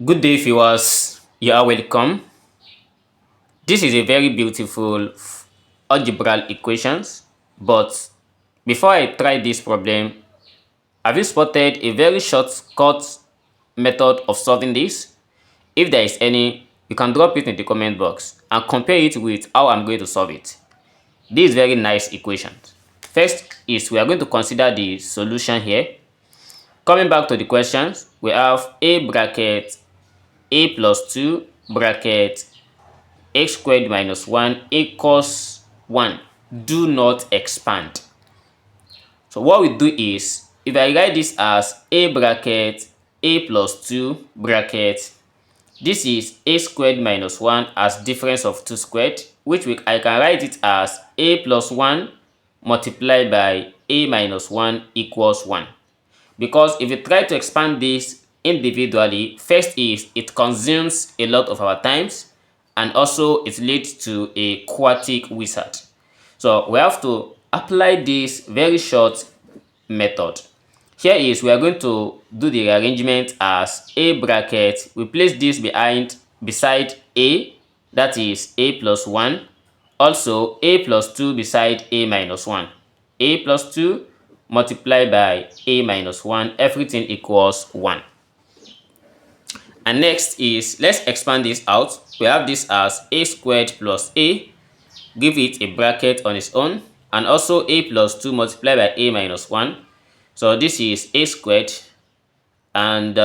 Good day, viewers. You are welcome. This is a very beautiful algebra equations, but before I try this problem, have you spotted a very shortcut method of solving this? If there is any, you can drop it in the comment box and compare it with how I'm going to solve it. This is very nice equations. First is we are going to consider the solution here. Coming back to the questions, we have a bracket a plus 2 bracket x squared minus 1 equals 1. Do not expand. So what we do is, if I write this as a bracket a plus 2 bracket, this is a squared minus 1 as difference of 2 squared, which I can write it as a plus 1 multiplied by a minus 1 equals 1. Because if you try to expand this individually, first is it consumes a lot of our times, and also it leads to a chaotic wizard. So we have to apply this very short method. Here is we are going to do the rearrangement as a bracket. We place this beside a, that is a plus 1. Also a plus 2 beside a minus 1. A plus 2 multiplied by a minus 1, everything equals 1. And next is, let's expand this out. We have this as a squared plus a, give it a bracket on its own, and also a plus 2 multiplied by a minus 1. So this is a squared, and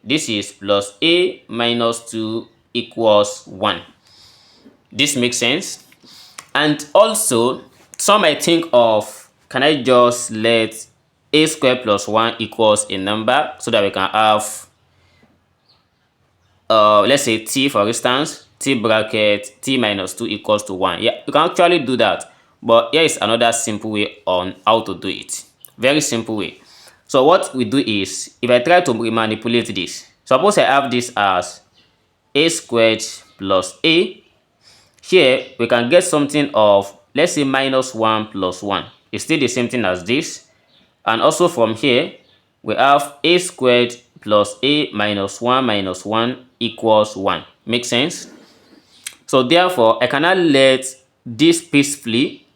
this is plus a minus 2 equals 1. This makes sense. And also, some might think of, can I just let a squared plus 1 equals a number so that we can have, let's say t, for instance, t bracket t minus 2 equals to 1. Yeah, you can actually do that. But here is another simple way on how to do it. Very simple way. So what we do is, if I try to manipulate this, suppose I have this as a squared plus a. Here, we can get something of, let's say, minus 1 plus 1. It's still the same thing as this. And also from here, we have a squared plus a minus 1 equals 1. Make sense? So therefore, I cannot let this peacefully,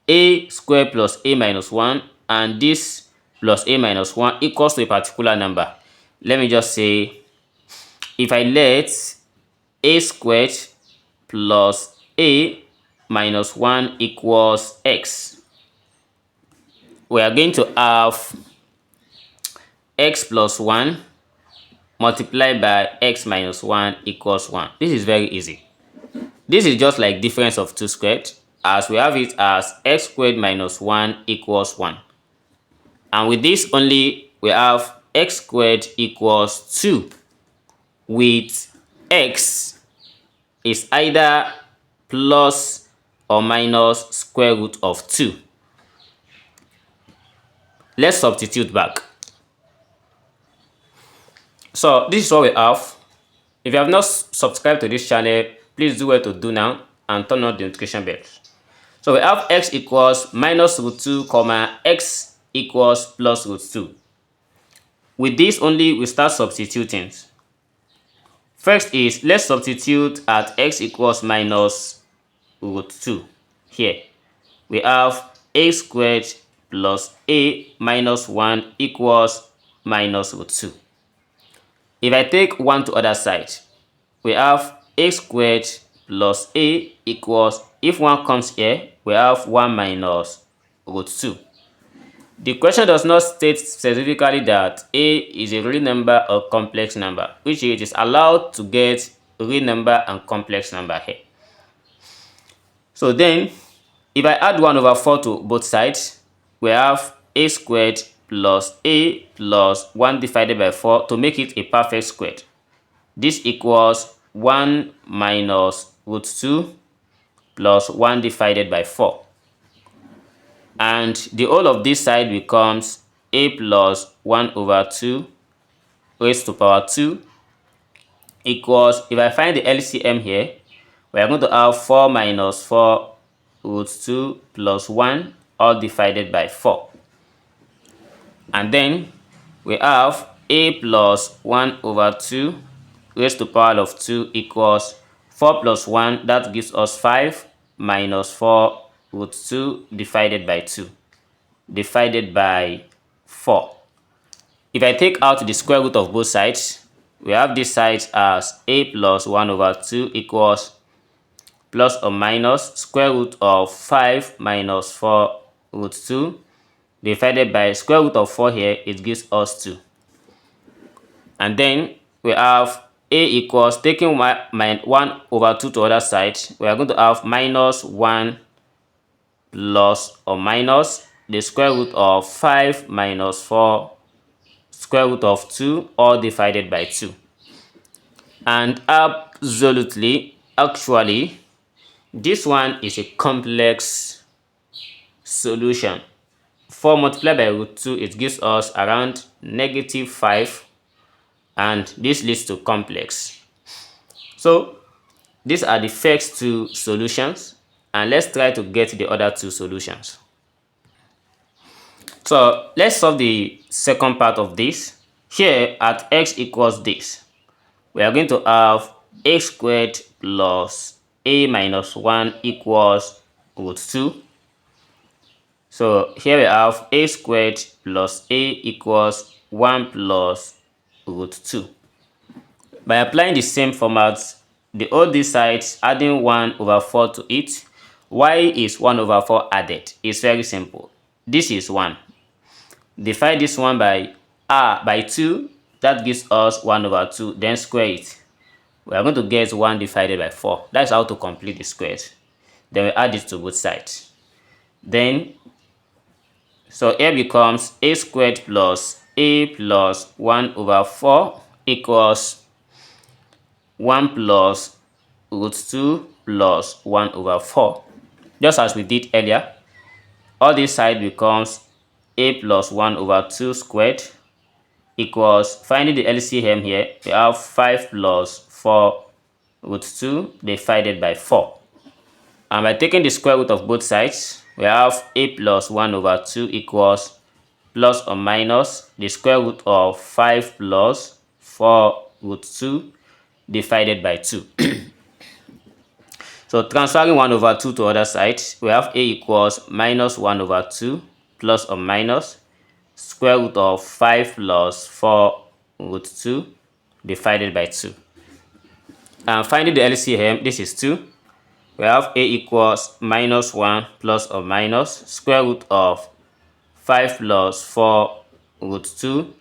a squared plus a minus 1 and this plus a minus 1 equals to a particular number. Let me just say, if I let a squared plus a minus 1 equals x, we are going to have x plus 1 multiplied by x minus 1 equals 1. This is very easy. This is just like difference of 2 squared, as we have it as x squared minus 1 equals 1. And with this only, we have x squared equals 2, with x is either plus or minus square root of 2. Let's substitute back. So this is what we have. If you have not subscribed to this channel, please do what to do now and turn on the notification bell. So we have x equals minus root 2 comma x equals plus root 2. With this only, we start substituting. First is, let's substitute at x equals minus root 2. Here we have a squared plus a minus 1 equals minus root 2. If I take 1 to other side, we have a squared plus a equals, if 1 comes here, we have 1 minus root 2. The question does not state specifically that a is a real number or complex number, which it is allowed to get real number and complex number here. So then, if I add 1 over 4 to both sides, we have a squared plus a plus 1 divided by 4 to make it a perfect square. This equals 1 minus root 2 plus 1 divided by 4. And the whole of this side becomes a plus 1 over 2 raised to power 2 equals, if I find the LCM here, we are going to have 4 minus 4 root 2 plus 1 all divided by 4. And then we have a plus 1 over 2 raised to power of 2 equals 4 plus 1, that gives us 5 minus 4 root 2 divided by 2 divided by 4. If I take out the square root of both sides, we have this side as a plus 1 over 2 equals plus or minus square root of 5 minus 4 root 2 divided by square root of 4 here, it gives us 2. And then we have a equals, taking 1 over 2 to other side, we are going to have minus 1 plus or minus the square root of 5 minus 4 square root of 2 all divided by 2. And absolutely, actually, this one is a complex solution. 4 multiplied by root 2, it gives us around negative 5, and this leads to complex. So these are the first two solutions, and let's try to get the other two solutions. So let's solve the second part of this. Here at x equals this, we are going to have a squared plus a minus 1 equals root 2. So here we have a squared plus a equals 1 plus root 2. By applying the same format, the all these sides, adding 1 over 4 to it, why is 1 over 4 added? It's very simple. This is 1. Divide this one by 2, that gives us 1 over 2, then square it. We are going to get 1 divided by 4. That's how to complete the squares. Then we add it to both sides. Then, so here becomes a squared plus a plus 1 over 4 equals 1 plus root 2 plus 1 over 4. Just as we did earlier, all this side becomes a plus 1 over 2 squared equals, finding the LCM here, we have 5 plus 4 root 2 divided by 4. And by taking the square root of both sides, we have a plus 1 over 2 equals plus or minus the square root of 5 plus 4 root 2 divided by 2. So transferring 1 over 2 to other side, we have a equals minus 1 over 2 plus or minus square root of 5 plus 4 root 2 divided by 2. And finding the LCM, this is 2. We have a equals minus 1 plus or minus square root of 5 plus 4 root 2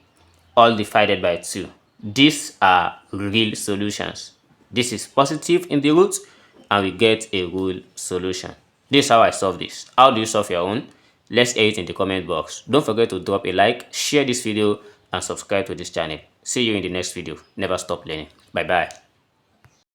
all divided by 2. These are real solutions. This is positive in the root, and we get a real solution. This is how I solve this. How do you solve your own? Let's hear it in the comment box. Don't forget to drop a like, share this video, and subscribe to this channel. See you in the next video. Never stop learning. Bye bye.